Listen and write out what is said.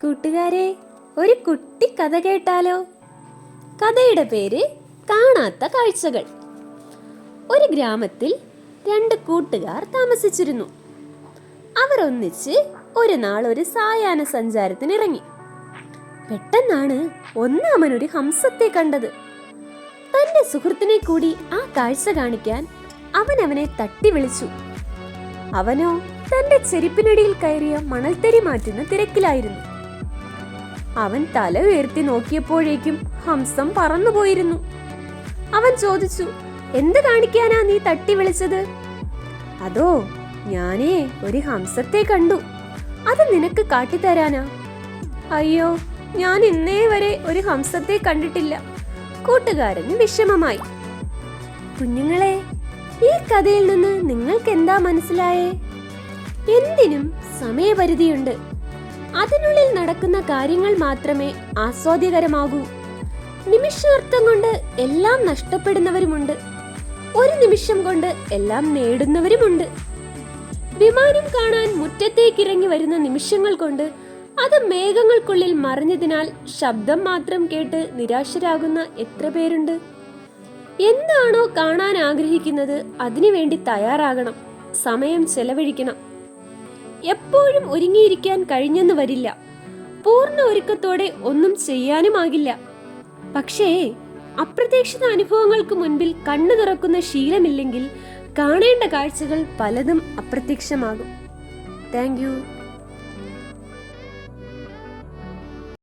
കൂട്ടുകാരെ, ഒരു കുട്ടി കഥ കേട്ടാലോ? കഥയുടെ പേര് കാണാത്ത കാഴ്ചകൾ. ഒരു ഗ്രാമത്തിൽ രണ്ട് കൂട്ടുകാർ താമസിച്ചിരുന്നു. അവർ ഒന്നിച്ച് ഒരു നാൾ ഒരു സായാഹ്ന സഞ്ചാരത്തിന് ഇറങ്ങി. പെട്ടെന്നാണ് ഒന്നാമൻ ഒരു ഹംസത്തെ കണ്ടത്. തന്റെ സുഹൃത്തിനെ കൂടി ആ കാഴ്ച കാണിക്കാൻ അവനെ തട്ടി വിളിച്ചു. അവനോ തന്റെ ചെരുപ്പിനടിയിൽ കയറിയ മണൽത്തരി മാറ്റുന്ന തിരക്കിലായിരുന്നു. അവൻ തല ഉയർത്തി നോക്കിയപ്പോഴേക്കും ഹംസം പറന്നുപോയിരുന്നു. അവൻ ചോദിച്ചു, എന്ത് കാണിക്കാനാ നീ തട്ടി വിളിച്ചത്? അതോ, ഞാനേ ഒരു ഹംസത്തെ കണ്ടു, അത് നിനക്ക് കാട്ടിത്തരാനാ. അയ്യോ, ഞാൻ ഇന്നേ വരെ ഒരു ഹംസത്തെ കണ്ടിട്ടില്ല. കൂട്ടുകാരന് വിഷമമായി. കുഞ്ഞുങ്ങളെ, ഈ കഥയിൽ നിന്ന് നിങ്ങൾക്ക് എന്താ മനസ്സിലായേ? എന്തിനും സമയപരിധിയുണ്ട്. അതിനുള്ളിൽ നടക്കുന്ന കാര്യങ്ങൾ മാത്രമേ ആസ്വാദ്യകരമാകൂ. നിമിഷാർത്ഥം കൊണ്ട് എല്ലാം നഷ്ടപ്പെടുന്നവരുമുണ്ട്, ഒരു നിമിഷം കൊണ്ട് എല്ലാം നേടുന്നവരുമുണ്ട്. വിമാനം കാണാൻ മുറ്റത്തേക്കിറങ്ങി വരുന്ന നിമിഷങ്ങൾ കൊണ്ട് അത് മേഘങ്ങൾക്കുള്ളിൽ മറിഞ്ഞതിനാൽ ശബ്ദം മാത്രം കേട്ട് നിരാശരാകുന്ന എത്ര പേരുണ്ട്. എന്താണോ കാണാൻ ആഗ്രഹിക്കുന്നത് അതിനുവേണ്ടി തയ്യാറാകണം, സമയം ചെലവഴിക്കണം. എപ്പോഴും ഒരുങ്ങിയിരിക്കാൻ കഴിഞ്ഞെന്ന് വരില്ല, പൂർണ്ണ ഒരുക്കത്തോടെ ഒന്നും ചെയ്യാനുമാകില്ല. പക്ഷേ അപ്രതീക്ഷിത അനുഭവങ്ങൾക്ക് മുൻപിൽ കണ്ണു തുറക്കുന്ന ശീലമില്ലെങ്കിൽ കാണേണ്ട കാഴ്ചകൾ പലതും അപ്രത്യക്ഷമാകും. Thank you.